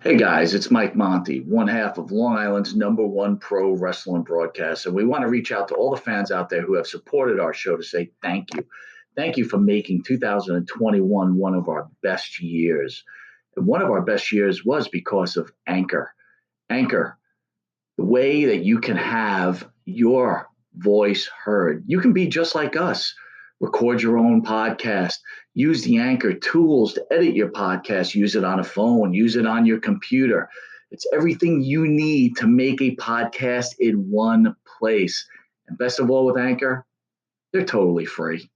Hey guys, it's Mike Monty, one half of Long Island's #1 pro wrestling broadcast. And we want to reach out to all the fans out there who have supported our show to say thank you. Thank you for making 2021 one of our best years. And one of our best years was because of Anchor. Anchor, the way that you can have your voice heard. You can be just like us. Record your own podcast. Use the Anchor tools to edit your podcast. Use it on a phone. Use it on your computer. It's everything you need to make a podcast in one place. And best of all with Anchor, they're totally free.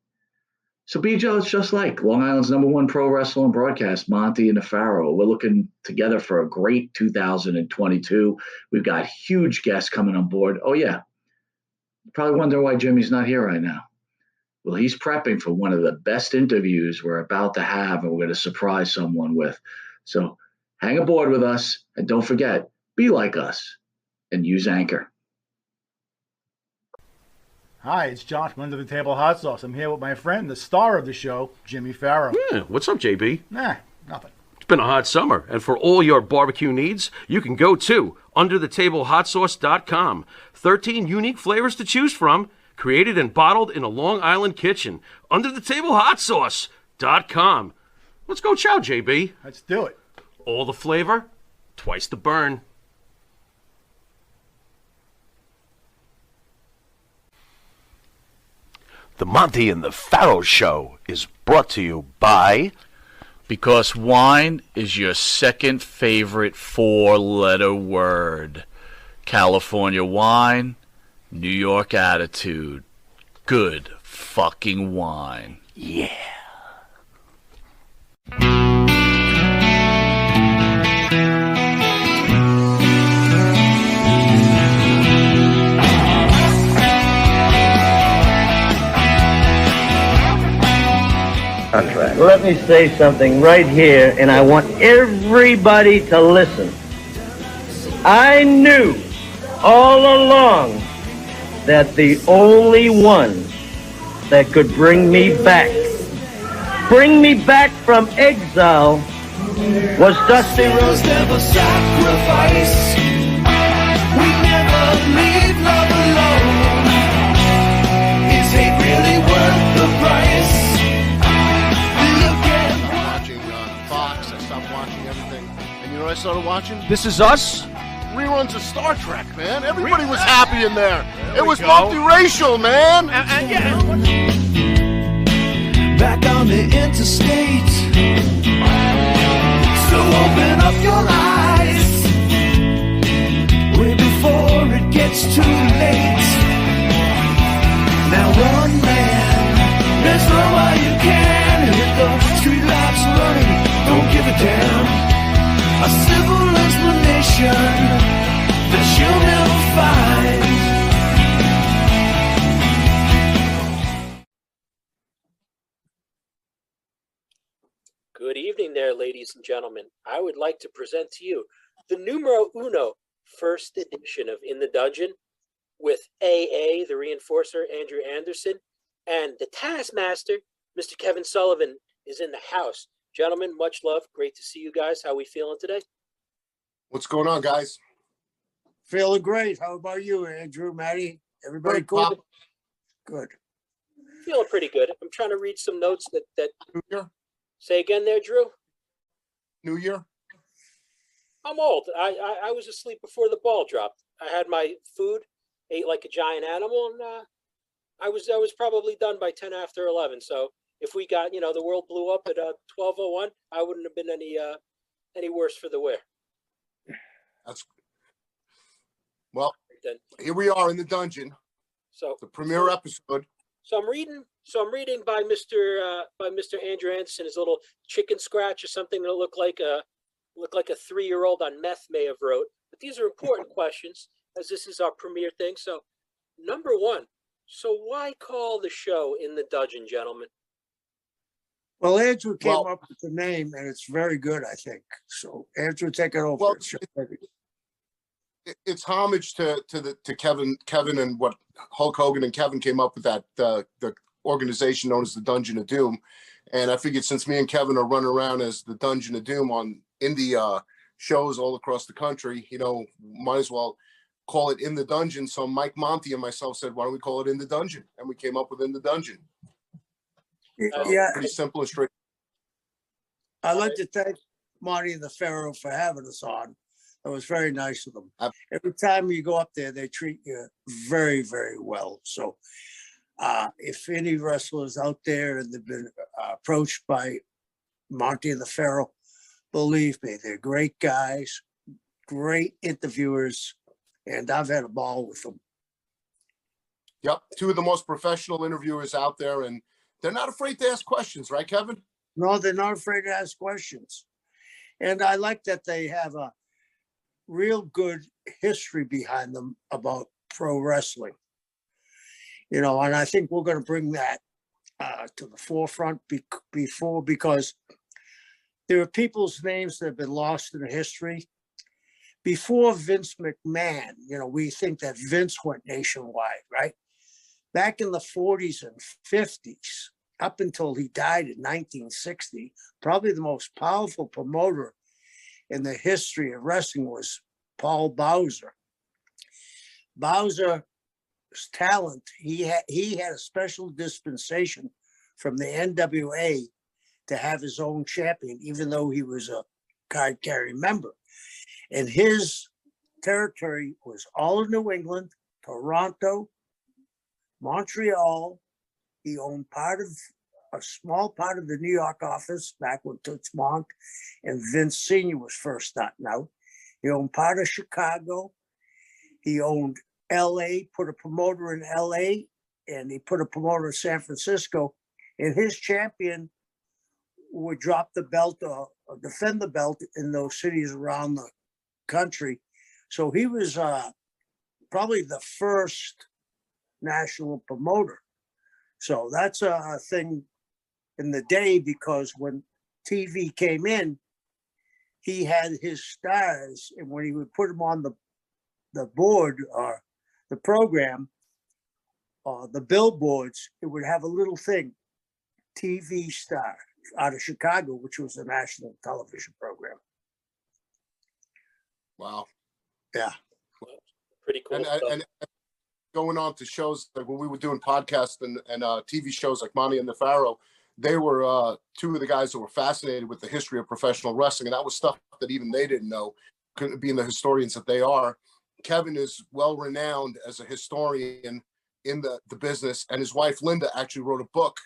So be just like Long Island's #1 pro wrestling broadcast, Monty and the Pharaoh. We're looking together for a great 2022. We've got huge guests coming on board. Oh, yeah. You're probably wondering why Jimmy's not here right now. Well, he's prepping for one of the best interviews we're about to have, and we're going to surprise someone with. So hang aboard with us, and don't forget, be like us and use Anchor. Hi, it's John from Under the Table Hot Sauce. I'm here with my friend, the star of the show, Jimmy Farrow. Yeah, what's up, JB? Nah, nothing. It's been a hot summer, and for all your barbecue needs, you can go to underthetablehotsauce.com. 13 unique flavors to choose from, created and bottled in a Long Island kitchen. Underthetablehotsauce.com. Let's go chow, JB. Let's do it. All the flavor, twice the burn. The Monty and the Pharaoh Show is brought to you by... Because wine is your second favorite four-letter word. California wine, New York attitude. Good fucking wine. Yeah. Let me say something right here, and I want everybody to listen. I knew all along that the only one that could bring me back from exile, was Dusty Rhodes. Never sacrifice. We never leave love alone. Is hate really worth the price? Fox. I stopped watching everything. And you know what I started watching? This Is Us? Reruns of Star Trek, man. Everybody was happy in there. It was go. multiracial, man. Back on the interstate. So open up your eyes way before it gets too late. Now run, man. There's no way you can. Hit the street lights running. Don't give a damn. A civil explanation that you'll never find. Good evening there, ladies and gentlemen. I would like to present to you the numero uno first edition of In the Dungeon with AA, the reinforcer, Andrew Anderson, and the Taskmaster, Mr. Kevin Sullivan, is in the house. Gentlemen, much love. Great to see you guys. How are we feeling today? What's going on, guys? Feeling great. How about you, Andrew, Matty? Everybody Good, cool? Pop. Good. Feeling pretty good. I'm trying to read some notes that New Year? say again there, Drew. New Year? I'm old. I was asleep before the ball dropped. I had my food, ate like a giant animal, and I was probably done by 10 after 11. So if we got, the world blew up at 12:01, I wouldn't have been any worse for the wear. That's well. Then Here we are in the dungeon. so The premiere episode. So I'm reading by Mr. Andrew Anderson, his little chicken scratch or something that looked like a 3-year-old on meth may have wrote. But these are important questions, as this is our premiere thing. So, number one. So why call the show In the Dungeon, gentlemen? Well, Andrew came up with the name, and it's very good, I think. So, Andrew, take it over. Well, it's homage to Kevin, and what Hulk Hogan and Kevin came up with, that the organization known as the Dungeon of Doom. And I figured since me and Kevin are running around as the Dungeon of Doom in the shows all across the country, might as well call it In the Dungeon. So Mike Monty and myself said, why don't we call it In the Dungeon? And we came up with In the Dungeon. Yeah, Pretty simple and straight. I'd like to thank Marty and the Pharaoh for having us on. It was very nice of them. Every time you go up there, they treat you very, very well. So if any wrestlers out there and they've been approached by Monty and the Pharaoh, believe me, they're great guys, great interviewers, and I've had a ball with them. Yep, two of the most professional interviewers out there, and they're not afraid to ask questions, right, Kevin? No, they're not afraid to ask questions. And I like that they have a real good history behind them about pro wrestling. And I think we're going to bring that to the forefront because there are people's names that have been lost in history. Before Vince McMahon, we think that Vince went nationwide, right? Back in the 40s and 50s, up until he died in 1960, probably the most powerful promoter in the history of wrestling was Paul Bowser. Bowser's talent, he had a special dispensation from the NWA to have his own champion, even though he was a card-carrying member. And his territory was all of New England, Toronto, Montreal. He owned a small part of the New York office back when Toots Monk and Vince Sr. was first starting out. He owned part of Chicago. He owned LA, put a promoter in LA, and he put a promoter in San Francisco. And his champion would drop the belt or defend the belt in those cities around the country. So he was probably the first national promoter. So that's a thing in the day, because when TV came in, he had his stars, and when he would put them on the board or the program, the billboards, it would have a little thing, TV star out of Chicago, which was a national television program. Wow. Yeah. Pretty cool. And going on to shows, like when we were doing podcasts and TV shows like Monty and the Pharaoh, they were two of the guys that were fascinated with the history of professional wrestling. And that was stuff that even they didn't know, couldn't being the historians that they are. Kevin is well renowned as a historian in the business. And his wife, Linda, actually wrote a book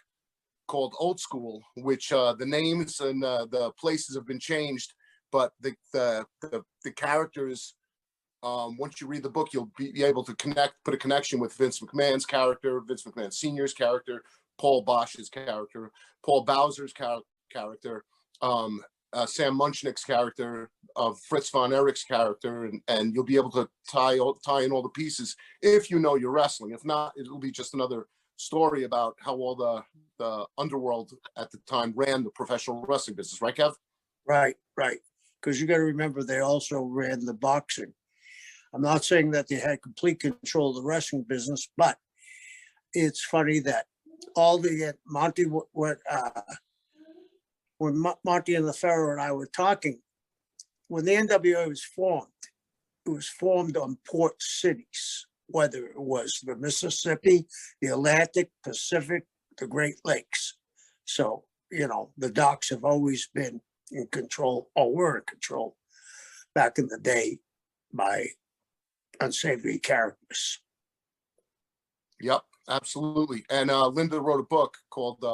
called Old School, which the names and the places have been changed, but the characters, once you read the book, you'll be able to put a connection with Vince McMahon's character, Vince McMahon Sr.'s character, Paul Bosch's character, Paul Bowser's character, Sam Munchnick's character, Fritz von Erich's character, and you'll be able to tie in all the pieces if you know your wrestling. If not, it'll be just another story about how all the underworld at the time ran the professional wrestling business, right, Kev? Right. Because you got to remember, they also ran the boxing. I'm not saying that they had complete control of the wrestling business, but it's funny that all the Monty, when Monty and the Pharaoh and I were talking, when the NWA was formed, it was formed on port cities, whether it was the Mississippi, the Atlantic, Pacific, the Great Lakes. So, the docks have always been in control, or were in control back in the day by unsavory characters. Yep, absolutely. And Linda wrote a book called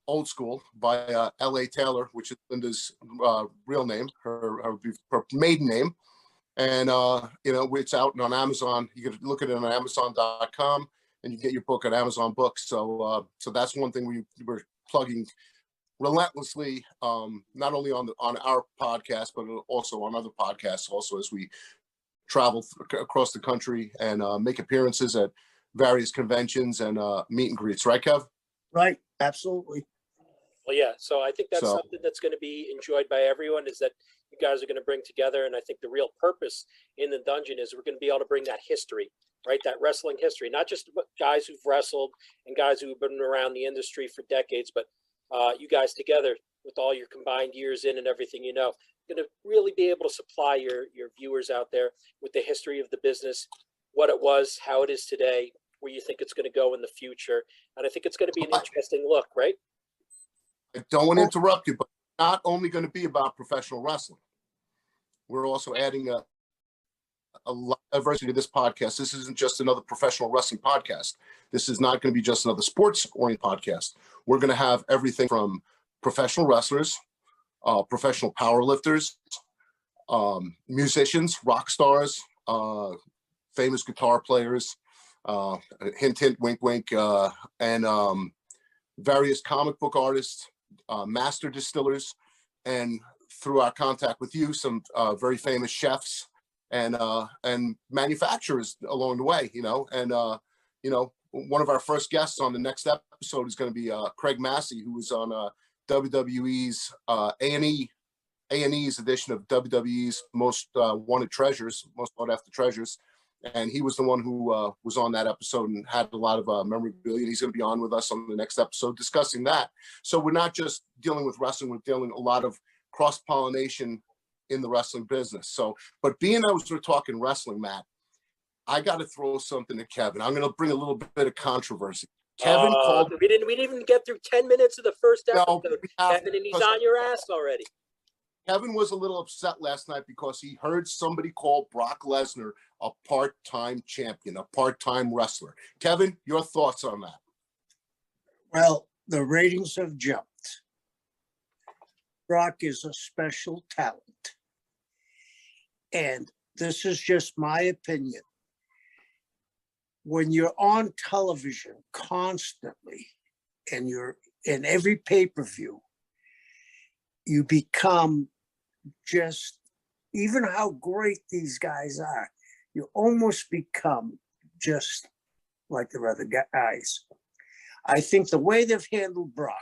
Old School by L.A. Taylor, which is Linda's real name, her maiden name. And, it's out on Amazon. You can look at it on Amazon.com, and you get your book on Amazon Books. So that's one thing we're plugging relentlessly, not only on our podcast, but also on other podcasts, also as we travel across the country and make appearances at various conventions and meet and greets. Right, Kev? Right. Absolutely. Well, yeah. So I think that's something that's going to be enjoyed by everyone, is that you guys are going to bring together. And I think the real purpose in the dungeon is we're going to be able to bring that history, right? That wrestling history, not just guys who've wrestled and guys who've been around the industry for decades, but you guys together with all your combined years in and everything, going to really be able to supply your viewers out there with the history of the business, what it was, how it is today, where you think it's going to go in the future. And I think it's going to be an interesting look, right? I don't want to interrupt you, but not only going to be about professional wrestling. We're also adding a lot of diversity to this podcast. This isn't just another professional wrestling podcast. This is not going to be just another sports-oriented podcast. We're going to have everything from professional wrestlers, professional powerlifters, musicians, rock stars, famous guitar players, hint, hint, wink, wink, and various comic book artists, master distillers, and through our contact with you, some very famous chefs and manufacturers along the way, and one of our first guests on the next episode is going to be Craig Massey, who was on WWE's A&E's edition of WWE's Most Wanted Treasures, Most Sought After Treasures. And he was the one who was on that episode and had a lot of memorabilia. He's going to be on with us on the next episode discussing that. So we're not just dealing with wrestling, we're dealing a lot of cross-pollination in the wrestling business. So, but being as we're talking wrestling, Matt, I got to throw something to Kevin. I'm going to bring a little bit of controversy. Kevin called. We didn't even get through 10 minutes of the first episode, Kevin, and he's on your ass already. Kevin was a little upset last night because he heard somebody call Brock Lesnar a part-time champion, a part-time wrestler. Kevin, your thoughts on that? Well, the ratings have jumped. Brock is a special talent. And this is just my opinion. When you're on television constantly and you're in every pay-per-view, you become just, even how great these guys are, you almost become just like the other guys. I think the way they've handled Brock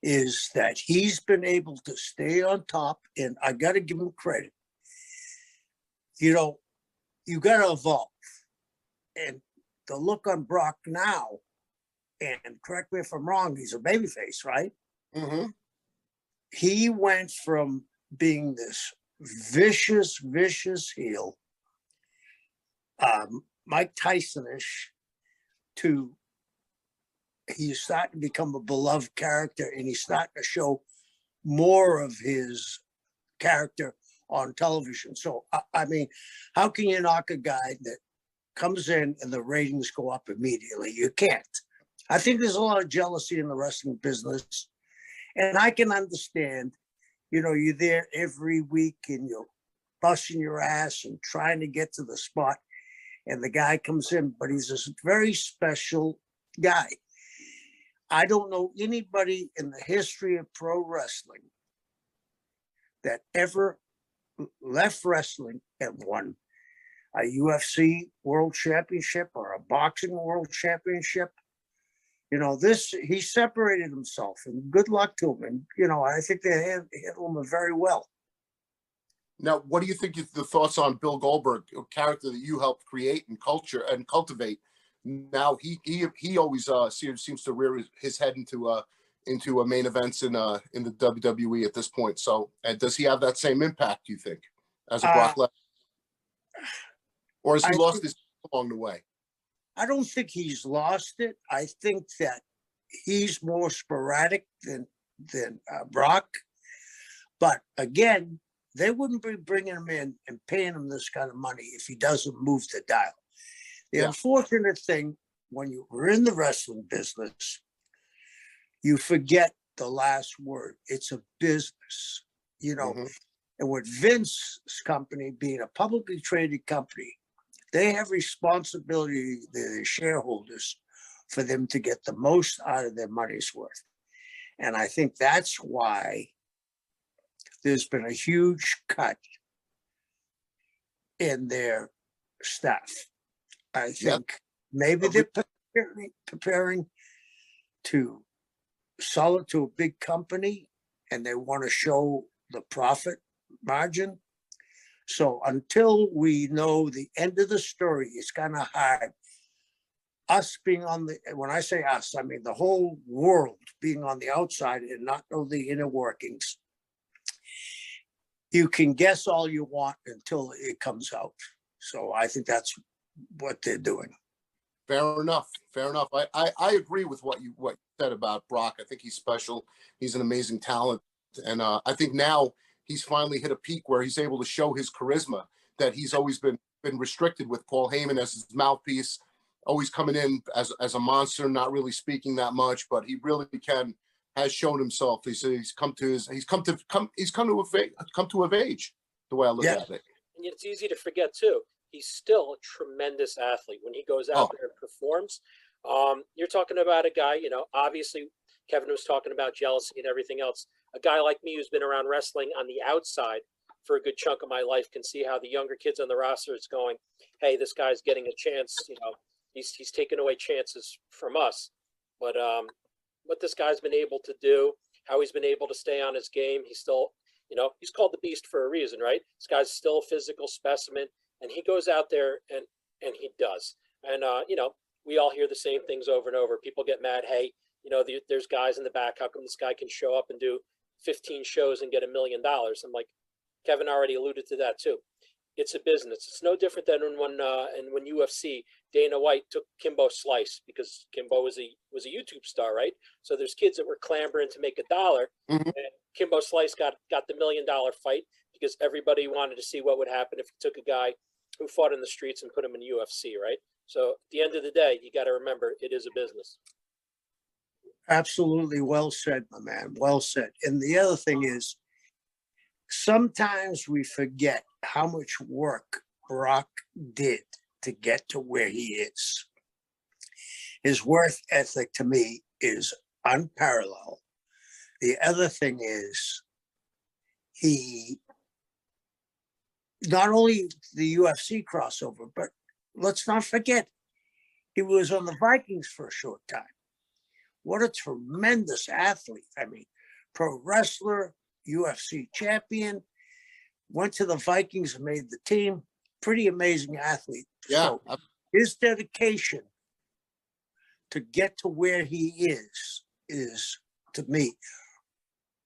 is that he's been able to stay on top, and I got to give him credit. You got to evolve. And the look on Brock now, and correct me if I'm wrong, he's a babyface, right? Mm-hmm. He went from being this vicious heel, Mike Tyson-ish, to he's starting to become a beloved character, and he's starting to show more of his character on television. So, I mean, how can you knock a guy that comes in and the ratings go up immediately? You can't. I think there's a lot of jealousy in the wrestling business. And I can understand, you're there every week and you're busting your ass and trying to get to the spot. And the guy comes in, but he's a very special guy. I don't know anybody in the history of pro wrestling that ever left wrestling and won a UFC world championship or a boxing world championship. He separated himself, and good luck to him. And, I think they handled him very well. Now, what do you think the thoughts on Bill Goldberg, a character that you helped create and culture and cultivate? Now he always seems to rear his head into main events in the WWE at this point. So, does he have that same impact, do you think, as a Brock Lesnar? Or has he lost his along the way? I don't think he's lost it. I think that he's more sporadic than Brock. But again, they wouldn't be bringing him in and paying him this kind of money if he doesn't move the dial. The unfortunate thing, when you're in the wrestling business, you forget the last word. It's a business, Mm-hmm. And with Vince's company being a publicly traded company, they have responsibility to their shareholders for them to get the most out of their money's worth. And I think that's why there's been a huge cut in their staff. I think maybe they're preparing to sell it to a big company and they want to show the profit margin. So until we know the end of the story, it's kind of hard us being on the, when I say us, I mean the whole world being on the outside and not know the inner workings. You can guess all you want until it comes out. So I think that's what they're doing. Fair enough. Fair enough. I agree with what you said about Brock. I think he's special. He's an amazing talent. And I think now he's finally hit a peak where he's able to show his charisma that he's always been restricted with Paul Heyman as his mouthpiece, always coming in as a monster, not really speaking that much, but he really has shown himself. He's come to age, the way I look at it. And it's easy to forget too. He's still a tremendous athlete when he goes out there and performs. You're talking about a guy, you know, obviously Kevin was talking about jealousy and everything else. A guy like me who's been around wrestling on the outside for a good chunk of my life can see how the younger kids on the roster is going, hey, this guy's getting a chance, you know, he's taking away chances from us. But what this guy's been able to do, how he's been able to stay on his game, he's still, you know, he's called the Beast for a reason, right? This guy's still a physical specimen, and he goes out there and he does. And, you know, we all hear the same things over and over. People get mad, hey, you know, there's guys in the back. How come this guy can show up and do 15 shows and get $1 million? I'm like, Kevin already alluded to that too. It's a business. It's no different than when UFC, Dana White took Kimbo Slice because Kimbo was a YouTube star, right? So there's kids that were clamoring to make $1, and Kimbo Slice got the $1 million fight because everybody wanted to see what would happen if you took a guy who fought in the streets and put him in UFC, right? So at the end of the day, you got to remember it is a business. Absolutely. Well said, my man. Well said. And the other thing is, sometimes we forget how much work Brock did to get to where he is. His work ethic to me is unparalleled. The other thing is, he not only the UFC crossover, but let's not forget, he was on the Vikings for a short time. What a tremendous athlete. I mean, pro wrestler, UFC champion, went to the Vikings and made the team. Pretty amazing athlete. Yeah. So his dedication to get to where he is to me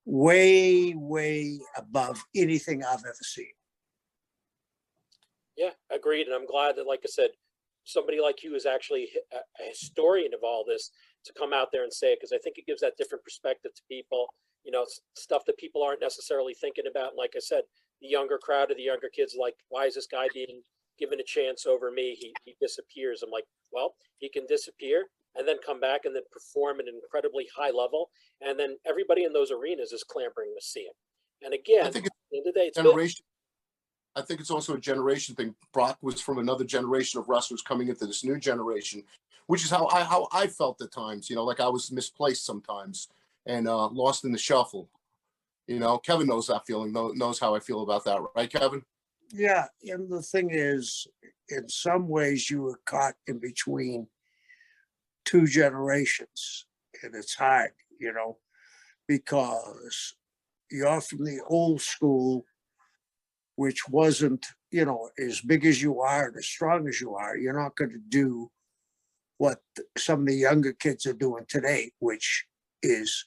way, way above anything I've ever seen. Yeah, agreed. And I'm glad that, like I said, somebody like you is actually a historian of all this to come out there and say it, because I think it gives that different perspective to people, you know, stuff that people aren't necessarily thinking about. And like I said, the younger crowd or the younger kids, like, why is this guy being given a chance over me? He disappears. I'm like, well, he can disappear and then come back and then perform at an incredibly high level. And then everybody in those arenas is clamoring to see him. And again, I think at the end of the day, it's generation. I think it's also a generation thing. Brock was from another generation of wrestlers coming into this new generation, which is how I felt at times, you know, like I was misplaced sometimes and lost in the shuffle. You know, Kevin knows that feeling, knows how I feel about that. Right, Kevin? Yeah. And the thing is, in some ways you were caught in between two generations, and it's hard, you know, because you're from the old school, which wasn't, you know, as big as you are and as strong as you are. You're not going to do what some of the younger kids are doing today, which is,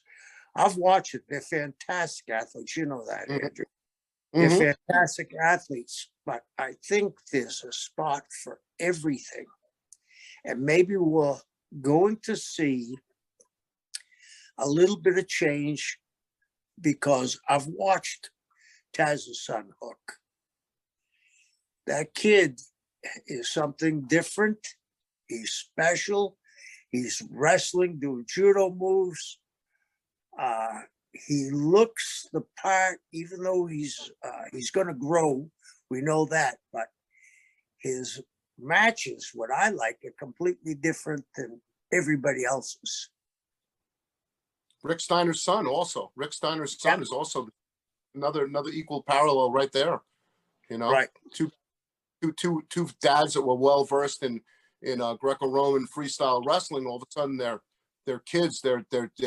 I've watched it. They're fantastic athletes. You know that, Andrew. They're fantastic athletes, but I think there's a spot for everything. And maybe we're going to see a little bit of change, because I've watched Taz's son, Hook. That kid is something different. He's special. He's wrestling, doing judo moves. He looks the part, even though he's going to grow. We know that, but his matches, what I like, are completely different than everybody else's. Rick Steiner's son also. Rick Steiner's son is also another equal parallel right there. You know, right. Two dads that were well versed in Greco-Roman freestyle wrestling. All of a sudden, their kids, their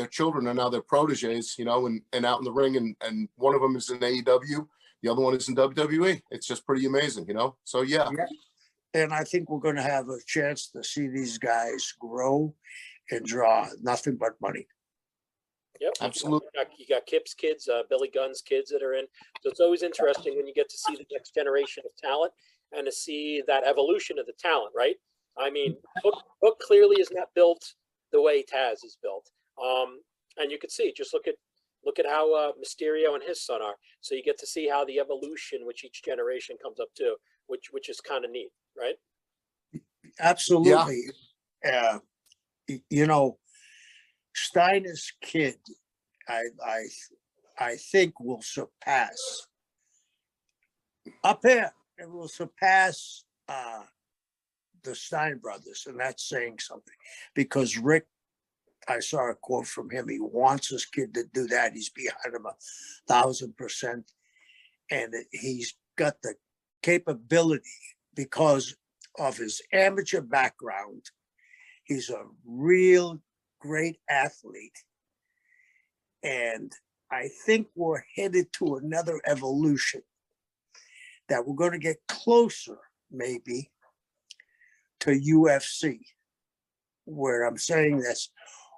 children are now their proteges. You know, and out in the ring, and one of them is in AEW, the other one is in WWE. It's just pretty amazing, you know. So yeah. And I think we're going to have a chance to see these guys grow and draw nothing but money. Yep, Absolutely. You got Kip's kids, Billy Gunn's kids that are in. So it's always interesting when you get to see the next generation of talent and to see that evolution of the talent, right? I mean, Hook clearly is not built the way Taz is built. And you can see, just look at how Mysterio and his son are. So you get to see how the evolution which each generation comes up to, which is kind of neat, right? Absolutely. Yeah. You know, Steiner's kid, I think will surpass up here. It will surpass the Stein brothers, and that's saying something. Because Rick, I saw a quote from him. He wants his kid to do that. He's behind him 1,000%, and he's got the capability because of his amateur background. He's a real great athlete. And I think we're headed to another evolution that we're going to get closer, maybe, to UFC, where I'm saying this.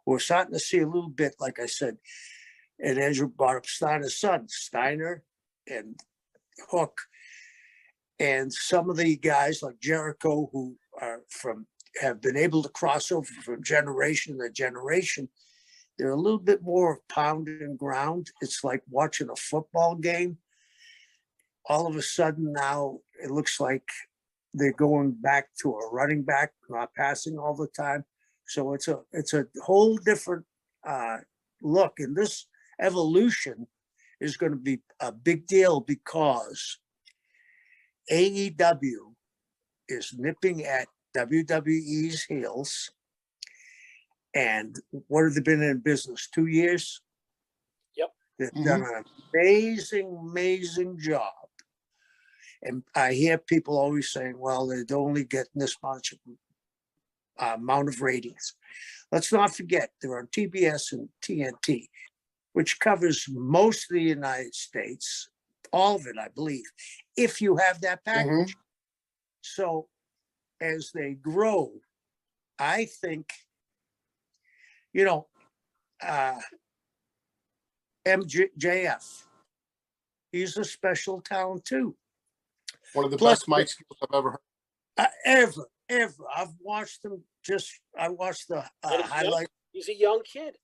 We're starting to see a little bit, like I said, and Andrew brought up Steiner's son, Steiner and Hook, and some of the guys like Jericho who are have been able to cross over from generation to generation. They're a little bit more pound and ground. It's like watching a football game. All of a sudden now it looks like they're going back to a running back, not passing all the time. So it's a whole different look. And this evolution is going to be a big deal because AEW is nipping at WWE's heels. And what have they been in business? 2 years? Yep. They've done an amazing job. And I hear people always saying, well, they're only getting this much amount of ratings. Let's not forget, they're on TBS and TNT, which covers most of the United States, all of it, I believe, if you have that package. So as they grow, I think, you know, MJF, he's a special talent too. One of the best mic skills I've ever heard. Ever. I've watched him. I watched the highlight. He's a young kid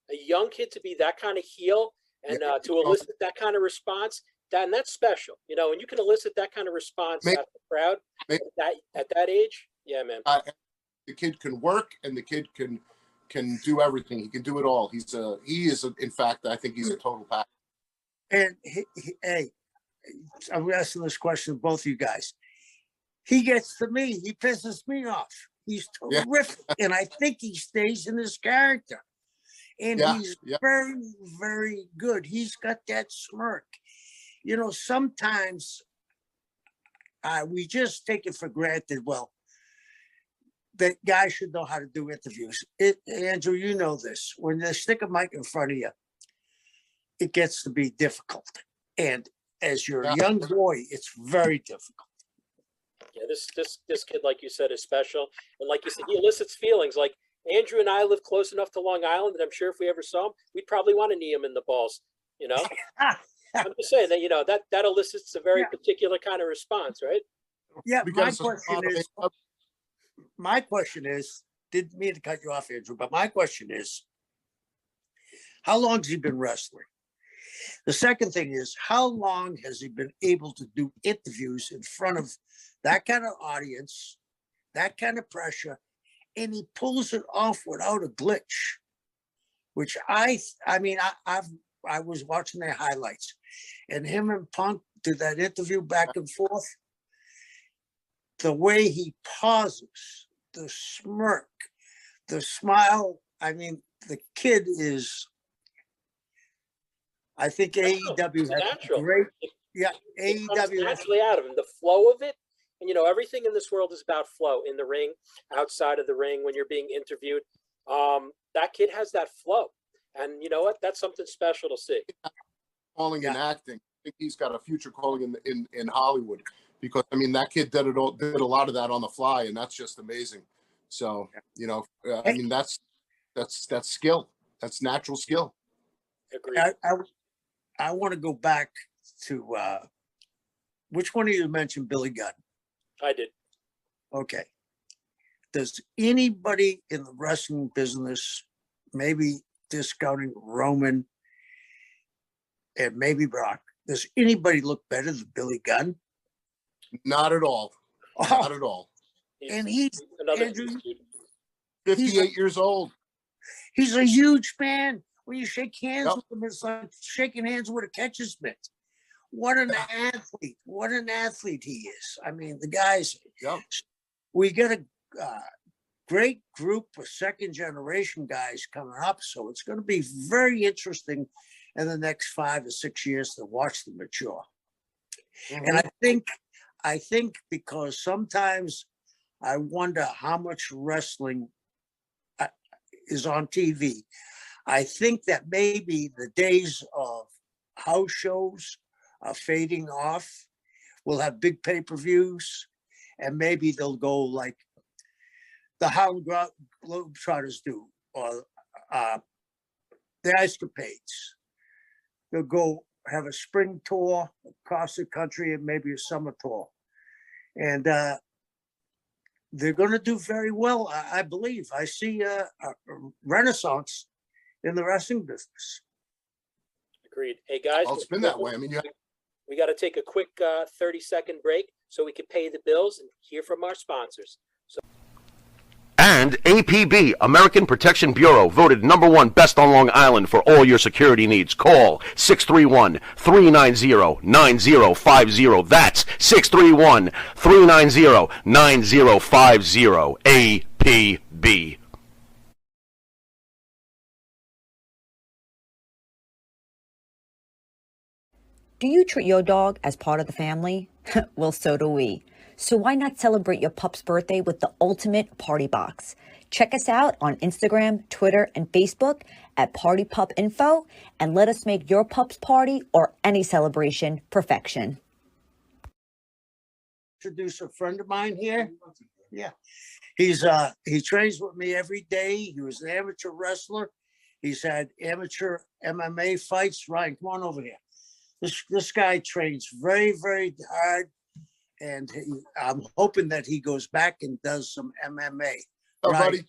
to be that kind of heel and to elicit that kind of response. That's special, you know. And you can elicit that kind of response out of the crowd at that age. Yeah, man. The kid can work, and the kid can do everything. He can do it all. In fact, I think he's a total pack. And hey, I'm asking this question to both of you guys. He gets to me. He pisses me off. He's terrific. Yeah. And I think he stays in his character. And he's very, very good. He's got that smirk. You know, sometimes we just take it for granted. Well, that guy should know how to do interviews. Andrew, you know this. When they stick a mic in front of you, it gets to be difficult. And as you're a young boy, it's very difficult. Yeah, this kid, like you said, is special. And like you said, he elicits feelings. Like Andrew and I live close enough to Long Island that I'm sure if we ever saw him, we'd probably want to knee him in the balls, you know? I'm just saying that, you know, that elicits a very particular kind of response, right? Yeah, my question is, didn't mean to cut you off, Andrew, but my question is, how long has he been wrestling? The second thing is, how long has he been able to do interviews in front of that kind of audience, that kind of pressure, and he pulls it off without a glitch, which I was watching their highlights, and him and Punk did that interview back and forth. The way he pauses, the smirk, the smile. I mean, the kid is, I think AEW has great. Yeah, AEW naturally out of him. The flow of it, and you know, everything in this world is about flow. In the ring, outside of the ring, when you're being interviewed, that kid has that flow, and you know what? That's something special to see. Calling and acting. I think he's got a future calling in Hollywood because I mean that kid did a lot of that on the fly, and that's just amazing. So I mean that's skill. That's natural skill. Agreed. I want to go back to which one of you mentioned Billy Gunn? I did. Okay. Does anybody in the wrestling business, maybe discounting Roman and maybe Brock, does anybody look better than Billy Gunn? Not at all. Not at all. And he's another Andrew, 58 years old. He's a huge fan. When you shake hands Yep. with him, it's like shaking hands with a catcher's mitt. What an athlete. What an athlete he is. I mean, the guys, Yep. we got a great group of second generation guys coming up. So it's going to be very interesting in the next 5 or 6 years to watch them mature. And I think because sometimes I wonder how much wrestling is on TV. I think that maybe the days of house shows are fading off. We'll have big pay-per-views, and maybe they'll go like the Harlem Globetrotters do, or the Escapades. They'll go have a spring tour across the country and maybe a summer tour. And they're going to do very well, I believe. I see a renaissance in the wrestling business. Agreed. Hey guys, It's been that way. I mean, we got to take a quick 30-second break so we can pay the bills and hear from our sponsors. And APB, American Protection Bureau, voted #1 best on Long Island for all your security needs. Call 631-390-9050. That's 631-390-9050. APB. Do you treat your dog as part of the family? Well, so do we. So why not celebrate your pup's birthday with the ultimate party box? Check us out on Instagram, Twitter, and Facebook at Party Pup Info, and let us make your pup's party or any celebration perfection. Introduce a friend of mine here. Yeah. He trains with me every day. He was an amateur wrestler. He's had amateur MMA fights. Ryan, come on over here. This guy trains very, very hard. And I'm hoping that he goes back and does some MMA. Oh, buddy.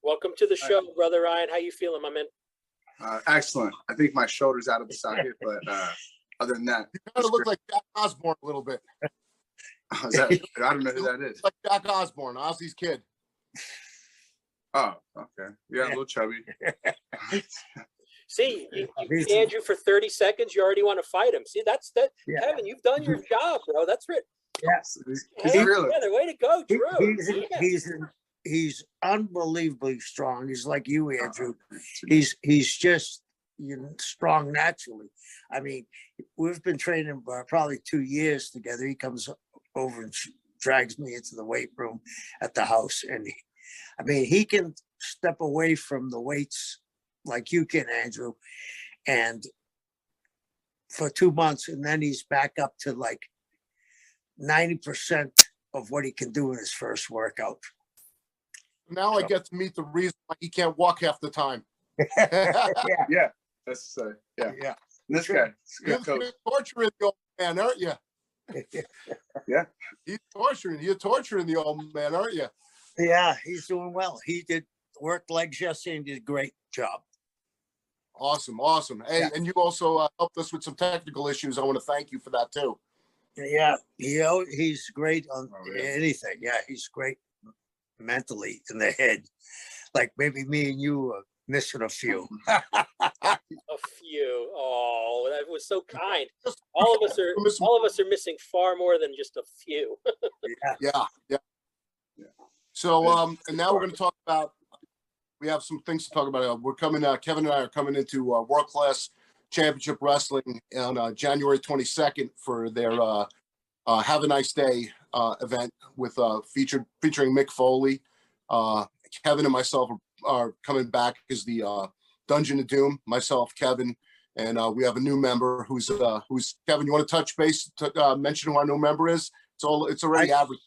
Welcome to the show, Brother Ryan. How you feeling, my man? Excellent. I think my shoulder's out of the socket, but other than that, You kind of look like Jack Osborne a little bit. I don't know who that is. Like Jack Osborne, Ozzy's kid. Oh, okay. Yeah, a little chubby. See, you Andrew for 30 seconds, you already want to fight him. See, that's that. Yeah. Kevin, you've done your job, bro. That's it. Yes. Hey, together. Way to go, Drew. He's unbelievably strong. He's like you, Andrew. He's just strong naturally. I mean, we've been training probably 2 years together. He comes over and drags me into the weight room at the house, and he can step away from the weights like you can, Andrew, and for 2 months, and then he's back up to like 90% of what he can do in his first workout. Now I get to meet the reason why he can't walk half the time. Yeah. That's Yeah. This guy. You're torturing the old man, aren't you? Yeah. You're torturing the old man, aren't you? Yeah, he's doing well. He did work legs yesterday and did a great job. Awesome. Hey, and you also helped us with some technical issues. I want to thank you for that too. Yeah, he's great on anything. Yeah, he's great mentally in the head. Like maybe me and you are missing a few. A few. Oh, that was so kind. All of us are missing far more than just a few. Yeah. So, and now we're going to talk about. We have some things to talk about. We're coming. Kevin and I are coming into World Class Championship Wrestling on January 22nd for their Have a Nice Day event with featuring Mick Foley. Kevin and myself are coming back as the Dungeon of Doom. Myself, Kevin, and we have a new member who's Kevin. You want to touch base? Mention who our new member is? It's already average.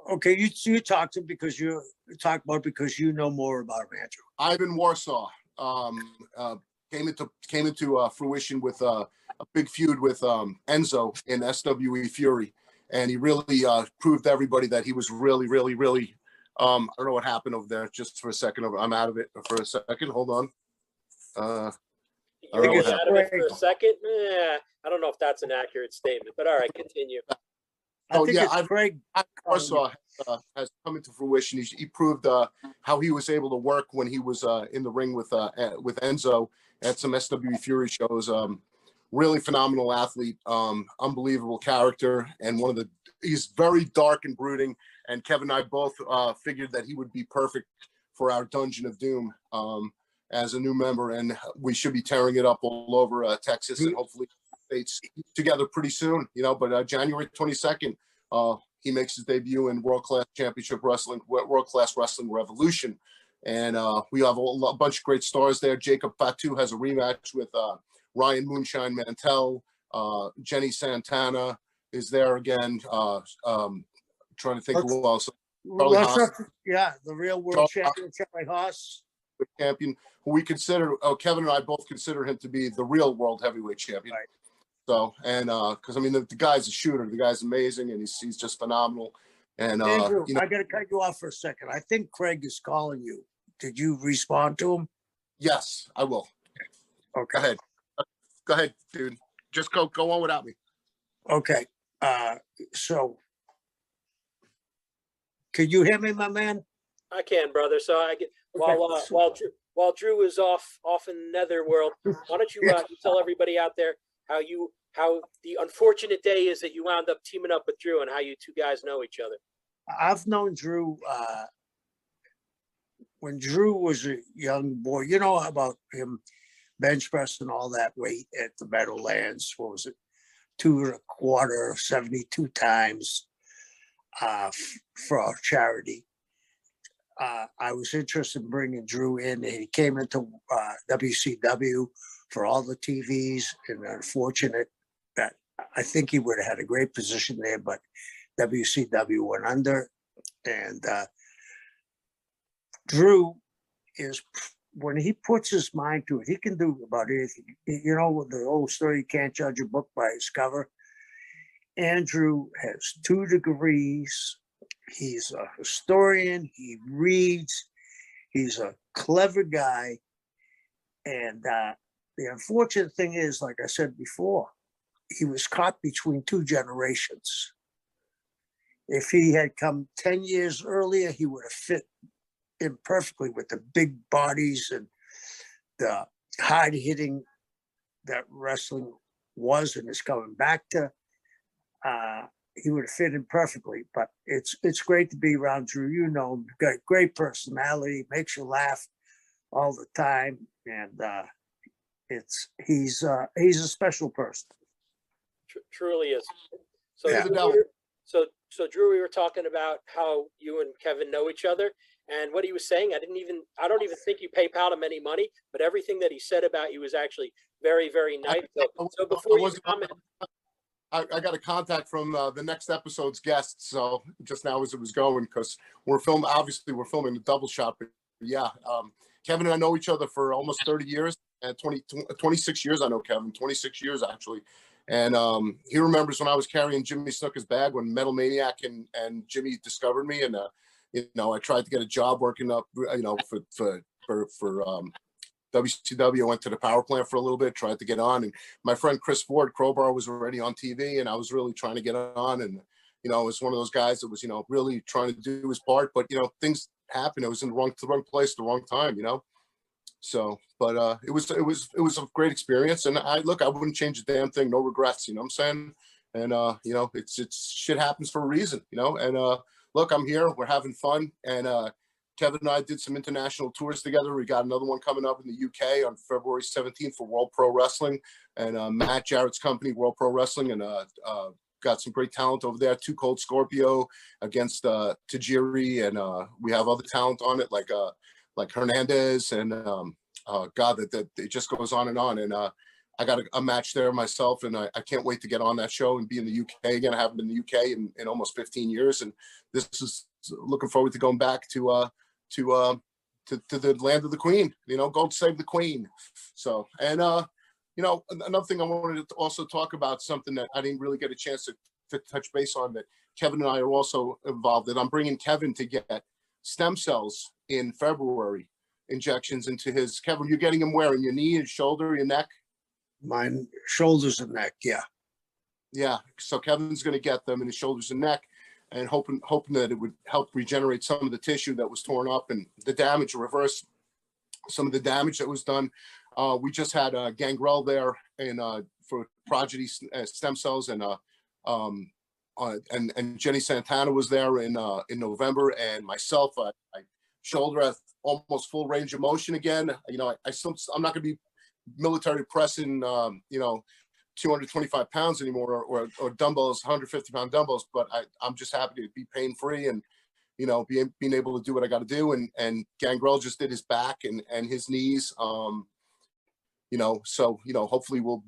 Okay, you talked to him because you talk about it because you know more about him, Andrew. Ivan Warsaw came into fruition with a big feud with Enzo in SWE Fury, and he really proved to everybody that he was really, really, really. I don't know what happened over there. Just for a second, I'm out of it for a second. Hold on. You're out of it for a second? I don't know if that's an accurate statement, but all right, continue. Craig Warsaw has come into fruition. He proved how he was able to work when he was in the ring with Enzo at some SWE Fury shows. Really phenomenal athlete, unbelievable character, and he's very dark and brooding. And Kevin and I both figured that he would be perfect for our Dungeon of Doom as a new member, and we should be tearing it up all over Texas and hopefully States together pretty soon. But January 22nd, he makes his debut in World Class Wrestling Revolution, and we have a bunch of great stars there. Jacob Fatu has a rematch with Ryan Moonshine Mantell. Jenny Santana is there again. Trying to think who else. The real world champion, Charlie Haas. Champion, who we consider, Kevin and I both consider him to be the real world heavyweight champion. Right. So, and because the guy's a shooter, the guy's amazing, and he's just phenomenal. And Andrew, I got to cut you off for a second. I think Craig is calling you. Did you respond to him? Yes, I will. Okay. Go ahead, dude. Just go on without me. Okay. So, can you hear me, my man? I can, brother. So I get while Drew is off in the netherworld, why don't you tell everybody out there how the unfortunate day is that you wound up teaming up with Drew and how you two guys know each other. I've known Drew when Drew was a young boy. You know about him bench pressing all that weight at the Meadowlands. What was it? 2 1/4, 72 times for our charity. I was interested in bringing Drew in, and he came into WCW for all the TVs, and unfortunate that I think he would have had a great position there, but WCW went under. And Drew is, when he puts his mind to it, he can do about anything. You know, the old story, you can't judge a book by its cover. Andrew has 2 degrees. He's a historian. He reads. He's a clever guy. And the unfortunate thing is, like I said before, he was caught between 2 generations. If he had come 10 years earlier, he would have fit in perfectly with the big bodies and the hard hitting that wrestling was and is coming back to. He would have fit in perfectly, but it's great to be around Drew. You know him, got great personality, makes you laugh all the time, and he's a special person. Truly is. So, Yeah. so Drew, we were talking about how you and Kevin know each other, and what he was saying, I don't even think you PayPal'd him any money, but everything that he said about you was actually very, very nice. So before you comment. I got a contact from the next episode's guest. So just now as it was going, because we're filming the double shot. But yeah, Kevin and I know each other for almost 30 years and 26 years. I know Kevin, 26 years actually. And he remembers when I was carrying Jimmy Snuka's bag when Metal Maniac and Jimmy discovered me. And, I tried to get a job working up, for WCW. I went to the power plant for a little bit, tried to get on, and my friend Chris Ford, Crowbar, was already on TV, and I was really trying to get on, and I was one of those guys that was really trying to do his part, but things happen. I was in the wrong place, the wrong time, So, but it was a great experience, and I wouldn't change a damn thing. No regrets, you know what I'm saying? And it's shit happens for a reason, And look, I'm here. We're having fun, and Kevin and I did some international tours together. We got another one coming up in the UK on February 17th for World Pro Wrestling, and Matt Jarrett's company, World Pro Wrestling, and got some great talent over there. 2 Cold Scorpio against Tajiri, and we have other talent on it like Hernandez, and God, that it just goes on. And I got a match there myself, and I can't wait to get on that show and be in the UK again. I haven't been in the UK in almost 15 years, and this is looking forward to going back to the land of the Queen. Go save the Queen. So, and another thing I wanted to also talk about, something that I didn't really get a chance to touch base on, that Kevin and I are also involved in. I'm bringing Kevin to get stem cells in February, injections into his. Kevin, you're getting him where? In your knee, your shoulder, your neck? My shoulders and neck, yeah. Yeah, so Kevin's going to get them in his shoulders and neck, and hoping that it would help regenerate some of the tissue that was torn up and the damage, reverse some of the damage that was done. We just had Gangrel there for Prodigy stem cells, and Jenny Santana was there in November, and myself, I shoulder have almost full range of motion again. I'm not going to be military pressing 225 pounds anymore, or dumbbells, 150-pound dumbbells, but I'm just happy to be pain free and being able to do what I got to do. And Gangrel just did his back and his knees. So hopefully we'll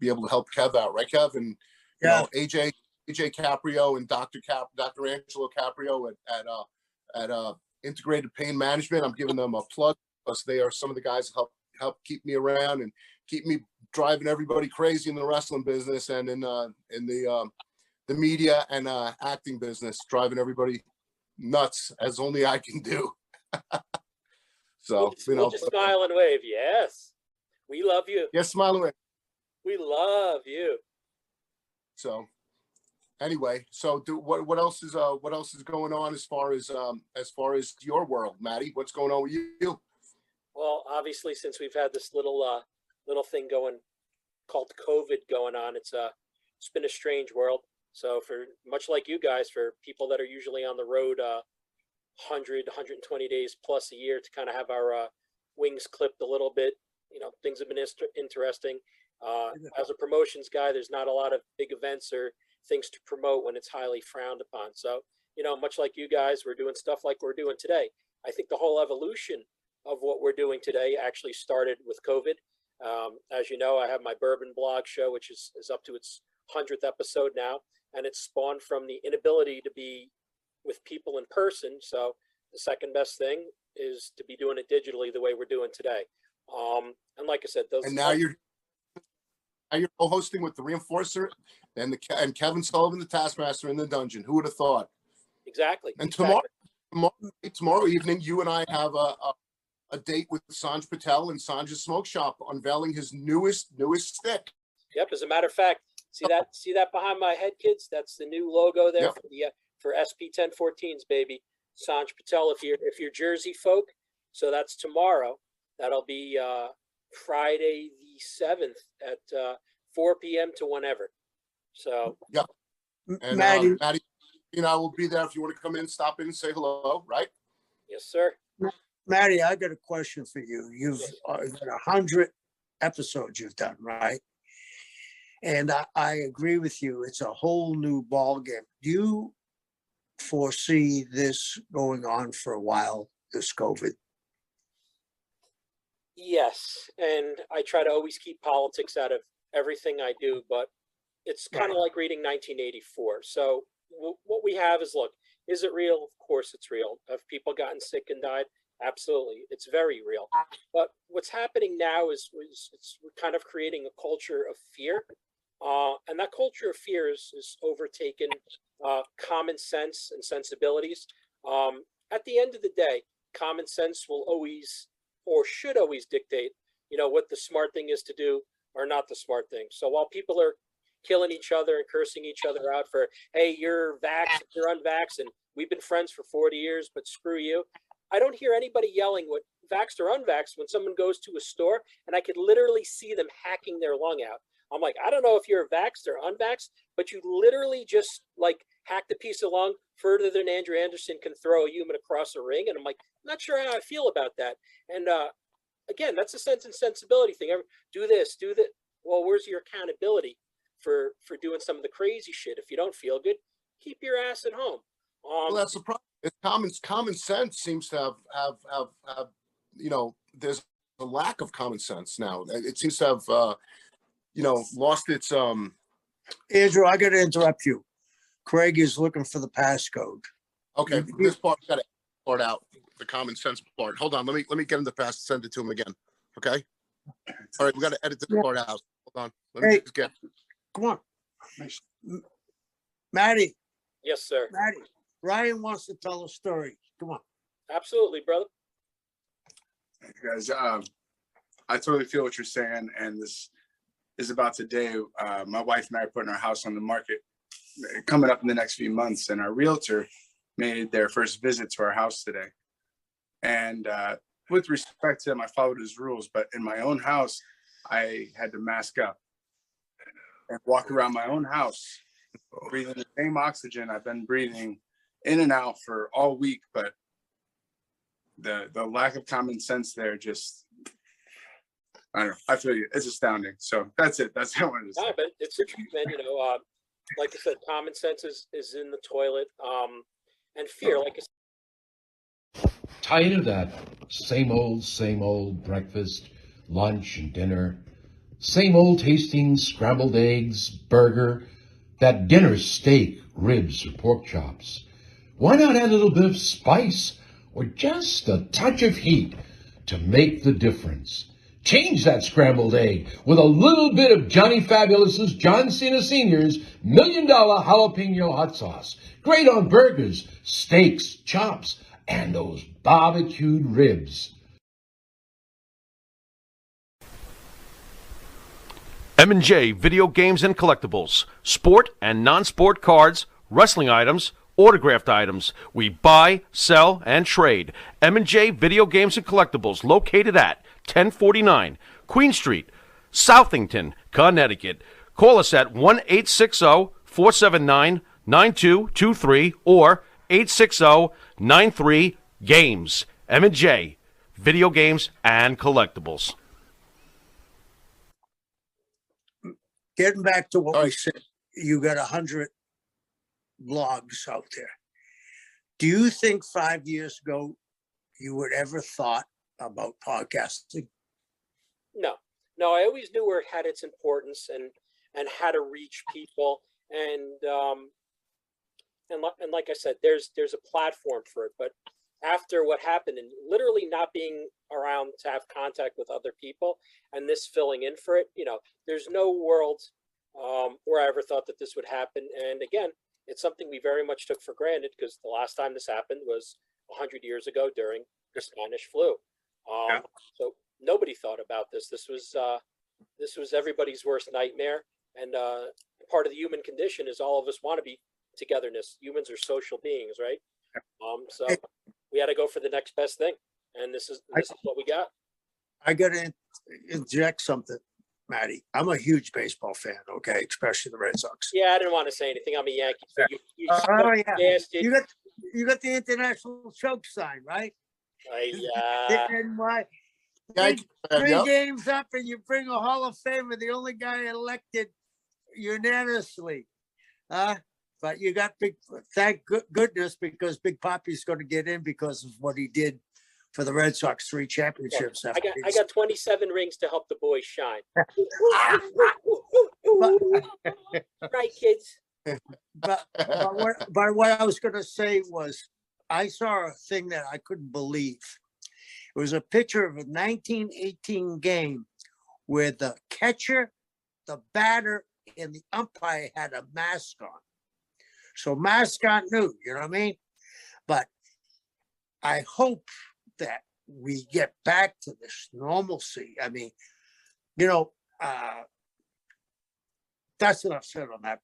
be able to help Kev out, right, Kev? And AJ Caprio and Dr. Angelo Caprio at Integrated Pain Management. I'm giving them a plug because they are some of the guys that help keep me around and keep me driving everybody crazy in the wrestling business and in the media and acting business, driving everybody nuts as only I can do. So we'll just smile and wave. Yes, we love you. Yes, smile and wave. We love you. So anyway, what else is going on as far as your world, Matty? What's going on with you? Well, obviously, since we've had this little thing going called COVID going on, it's been a strange world. So for much like you guys, for people that are usually on the road 100, 120 days plus a year to kind of have our wings clipped a little bit, things have been interesting. As a promotions guy, there's not a lot of big events or things to promote when it's highly frowned upon. So, much like you guys, we're doing stuff like we're doing today. I think the whole evolution of what we're doing today actually started with COVID. As you know, I have my bourbon blog show, which is up to its 100th episode now, and it's spawned from the inability to be with people in person. So the second best thing is to be doing it digitally the way we're doing today. And like I said, now you're co-hosting with the Reinforcer and Kevin Sullivan, the Taskmaster, in the Dungeon. Who would have thought? Exactly. And tomorrow evening, you and I have a date with Sanj Patel in Sanj's Smoke Shop, unveiling his newest stick. Yep. As a matter of fact, see that behind my head, kids? That's the new logo there. Yep. for SP 1014s, baby. Sanj Patel, if you're Jersey folk. So that's tomorrow. That'll be Friday the 7th at 4 p.m. to whenever. So yep. And Matty, I will be there if you want to come in, stop in, and say hello. Right? Yes, sir. Matty, I got a question for you. You've got 100 episodes you've done, right? And I agree with you. It's a whole new ballgame. Do you foresee this going on for a while, this COVID? Yes. And I try to always keep politics out of everything I do, but it's kind of like reading 1984. So what we have is, look, is it real? Of course it's real. Have people gotten sick and died? Absolutely. It's very real. But what's happening now is we're kind of creating a culture of fear. And that culture of fear is overtaken common sense and sensibilities. At the end of the day, common sense will always, or should always, dictate, what the smart thing is to do or not the smart thing. So while people are killing each other and cursing each other out for, hey, you're vaxxed, you're unvaxxed, and we've been friends for 40 years, but screw you. I don't hear anybody yelling what vaxxed or unvaxxed when someone goes to a store and I could literally see them hacking their lung out. I'm like, I don't know if you're vaxxed or unvaxxed, but you literally just hacked a piece of lung further than Andrew Anderson can throw a human across a ring. And I'm like, I'm not sure how I feel about that. And again, that's a sense and sensibility thing. Do this, do that. Well, where's your accountability for doing some of the crazy shit? If you don't feel good, keep your ass at home. Well, that's the problem. It's common sense seems to have there's a lack of common sense now. It seems to have lost its Andrew, I got to interrupt you. Craig is looking for the passcode. Okay, this part got to part out the common sense part. Hold on, let me get him the pass. Send it to him again. Okay. All right, we got to edit this part out. Hold on. Let me just get. Come on, Matty. Yes, sir. Matty. Ryan wants to tell a story. Come on. Absolutely, brother. You guys, I totally feel what you're saying, and this is about today. My wife and I are putting our house on the market coming up in the next few months, and our realtor made their first visit to our house today. And with respect to him, I followed his rules, but in my own house, I had to mask up and walk around my own house, breathing the same oxygen I've been breathing in and out for all week. But the lack of common sense there, just, I don't know, I feel you. It's astounding. So that's it. That's what I wanted to say. No, but it's the truth, man. Like I said, common sense is in the toilet. And fear, like I said. Tired of that same old breakfast, lunch, and dinner. Same old tasting scrambled eggs, burger, that dinner steak, ribs, or pork chops. Why not add a little bit of spice or just a touch of heat to make the difference? Change that scrambled egg with a little bit of Johnny Fabulous's John Cena Sr.'s $1 Million Jalapeno Hot Sauce. Great on burgers, steaks, chops, and those barbecued ribs. M&J Video Games and Collectibles. Sport and non-sport cards, wrestling items, autographed items. We buy, sell, and trade. M&J Video Games and Collectibles, located at 1049 Queen Street, Southington, Connecticut. Call us at 1-860-479-9223 or 860-93-GAMES. M&J Video Games and Collectibles. Getting back to what we said, you got 100 blogs out there. Do you think 5 years ago you would ever thought about podcasting? No, I always knew where it had its importance and how to reach people. And like I said, there's a platform for it. But after what happened and literally not being around to have contact with other people and this filling in for it, there's no world where I ever thought that this would happen. And again, it's something we very much took for granted because the last time this happened was 100 years ago during the Spanish flu. So nobody thought about this. This was everybody's worst nightmare. And part of the human condition is all of us want to be togetherness. Humans are social beings, right? So we had to go for the next best thing. And this is what we got. I got to inject something, Matty. I'm a huge baseball fan, okay, especially the Red Sox. Yeah, I didn't want to say anything. I'm a Yankee fan. You got the international choke sign, right? And why? Three games up, and you bring a Hall of Famer, the only guy elected unanimously. But you got thank goodness, because Big Papi's going to get in because of what he did for the Red Sox, 3 championships. I got 27 rings to help the boys shine. Right, kids. But what I was going to say was, I saw a thing that I couldn't believe. It was a picture of a 1918 game where the catcher, the batter, and the umpire had a mask on. So mascot knew, you know what I mean? But I hope that we get back to this normalcy. I mean, that's what I've said on that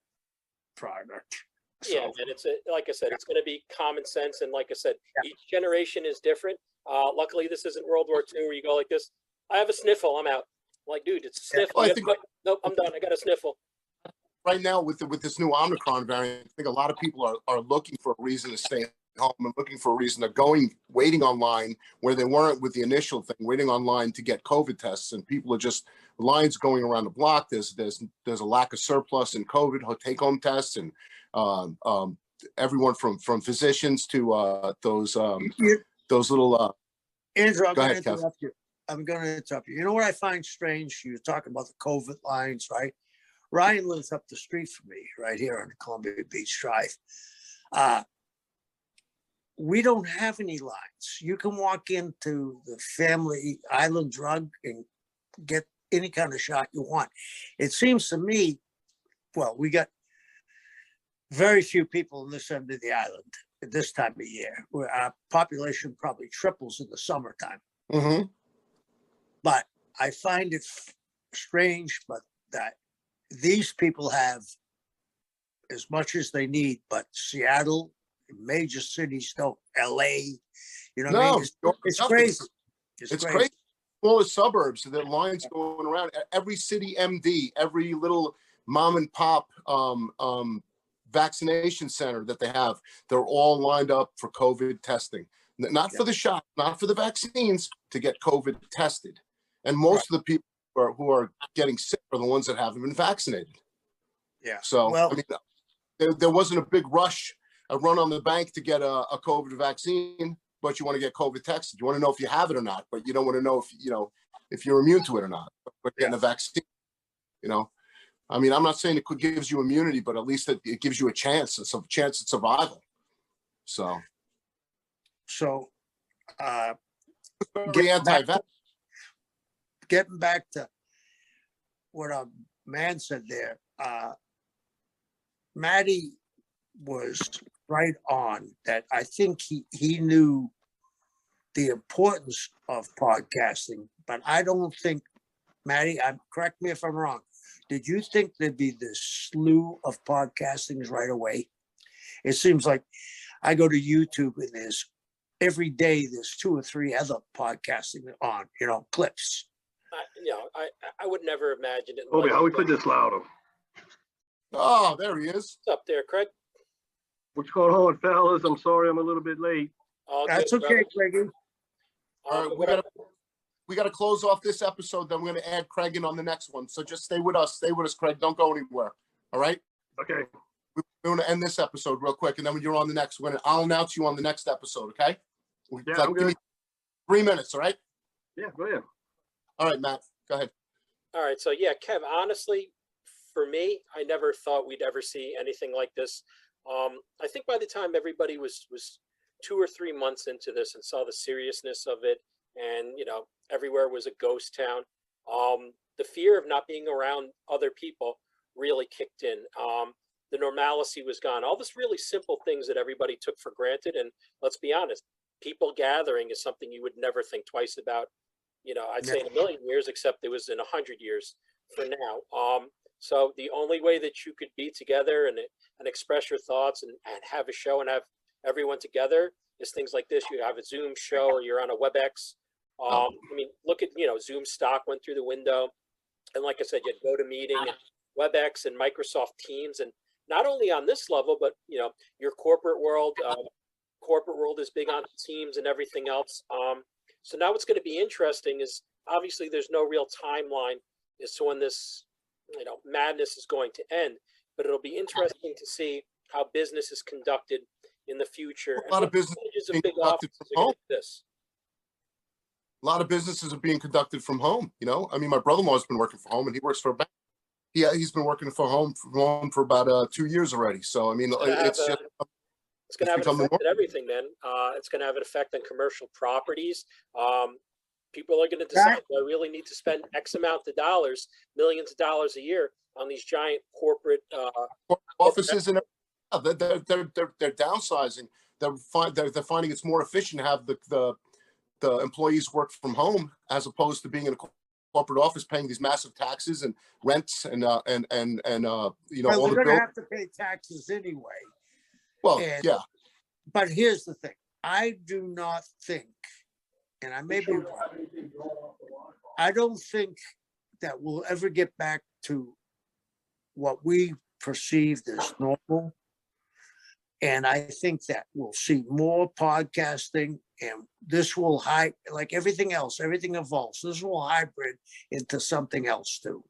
product. So. Yeah, and like I said, it's going to be common sense. And like I said, each generation is different. Luckily, this isn't World War II where you go like this. I have a sniffle. I'm out. I'm like, dude, it's a sniffle. Nope, I'm done. I got a sniffle. Right now, with this new Omicron variant, I think a lot of people are looking for a reason to stay home and looking for a reason to waiting online where they weren't with the initial thing, waiting online to get COVID tests, and people are just lines going around the block. There's a lack of surplus in COVID take-home tests, and everyone from physicians to those little. Andrew, I'm going to interrupt you. I'm going to interrupt you. You know what I find strange? You were talking about the COVID lines, right? Ryan lives up the street from me, right here on Columbia Beach Drive. We don't have any lines. You can walk into the Family Island Drug and get any kind of shot you want. It seems to me, well, we got very few people in this end of the island at this time of year, where our population probably triples in the summertime. Mm-hmm. But I find it strange, but that these people have as much as they need, but Seattle, major cities don't. LA, you know what I mean? It's crazy. It's crazy. Smaller suburbs, the lines going around. Every city MD, every little mom and pop vaccination center that they have, they're all lined up for COVID testing. Not for the shot, not for the vaccines, to get COVID tested. And most of the people who are getting sick are the ones that haven't been vaccinated. Yeah. So, well, I mean, there wasn't a big rush, a run on the bank to get a COVID vaccine, but you want to get COVID tested. You want to know if you have it or not, but you don't want to know if you're immune to it or not. But getting a vaccine, I mean, I'm not saying it gives you immunity, but at least it gives you a chance. It's a chance at survival. So getting back to what a man said there, Matty was right on that. I think he knew the importance of podcasting, but I don't think, Matty, correct me if I'm wrong, did you think there'd be this slew of podcastings right away? It seems like I go to YouTube and every day there's 2 or 3 other podcasting on, clips. I would never imagine it. Obi, how we put this louder? Oh, there he is. What's up there, Craig? What's going on, fellas? I'm sorry I'm a little bit late. That's okay, Craigie. All right, we got to close off this episode. Then we're going to add Craig in on the next one. So just stay with us, Craig. Don't go anywhere. All right. Okay. We're going to end this episode real quick, and then when you're on the next one, I'll announce you on the next episode. Okay. Yeah, I'm good. 3 minutes. All right. Yeah, go ahead. All right, Matt. Go ahead. All right. So yeah, Kev, honestly, for me, I never thought we'd ever see anything like this. I think by the time everybody was 2 or 3 months into this and saw the seriousness of it, and everywhere was a ghost town, the fear of not being around other people really kicked in. The normalcy was gone. All this really simple things that everybody took for granted. And let's be honest, people gathering is something you would never think twice about. I'd say in a million years, except it was in 100 years for now. So the only way that you could be together and express your thoughts and have a show and have everyone together is things like this. You have a Zoom show or you're on a WebEx. I mean, look at, Zoom stock went through the window. And like I said, you had GoToMeeting and WebEx and Microsoft Teams. And not only on this level, but, your corporate world is big on Teams and everything else. So now what's going to be interesting is obviously there's no real timeline as to when this, madness is going to end, but it'll be interesting to see how business is conducted in the future. A lot of businesses are being conducted from home. A lot of businesses are being conducted from home. I mean, my brother-in-law has been working from home, and he works for a bank. He's been working from home for about 2 years already. So I mean, it's going to have an effect on everything, man. It's going to have an effect on commercial properties. People are going to decide, do I really need to spend X amount of dollars, millions of dollars a year on these giant corporate offices? And they're downsizing. They're finding it's more efficient to have the employees work from home as opposed to being in a corporate office paying these massive taxes and rents and all they're the going to bills. have to pay taxes anyway. Well, yeah. But here's the thing. I do not think, and I may be wrong, I don't think that we'll ever get back to what we perceived as normal. And I think that we'll see more podcasting, and this will like everything else, everything evolves. This will hybrid into something else too.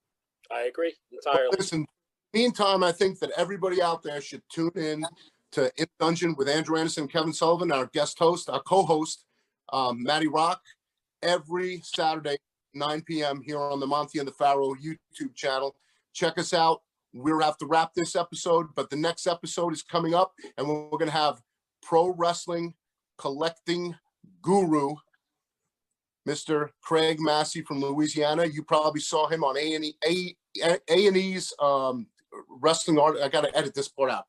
I agree entirely. Listen, meantime, I think that everybody out there should tune in to In Dungeon with Andrew Anderson and Kevin Sullivan, our guest host, our co-host, Matty Rock, every Saturday, 9 p.m. here on the Monty and the Pharaoh YouTube channel. Check us out. We'll have to wrap this episode, but the next episode is coming up, and we're going to have pro wrestling collecting guru, Mr. Craig Massey from Louisiana. You probably saw him on A&E's wrestling art. I got to edit this part out.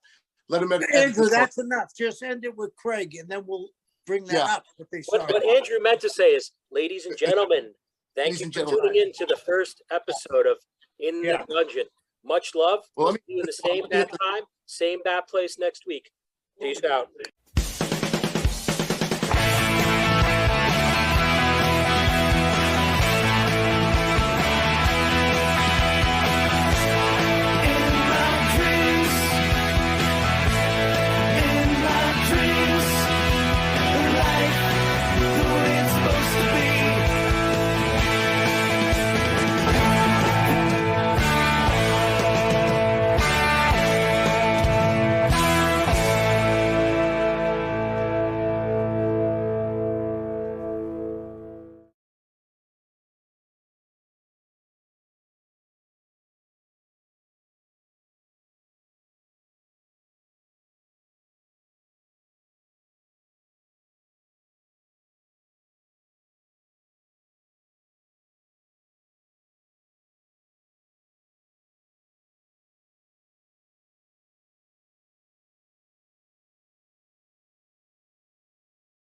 Let him edit Andrew, this that's part. enough. Just end it with Craig, and then we'll bring that up. What Andrew meant to say is, ladies and gentlemen, thank you for tuning in to the first episode of In the Dungeon. Much love. We'll see you in the same bad time, same bad place next week. Peace out.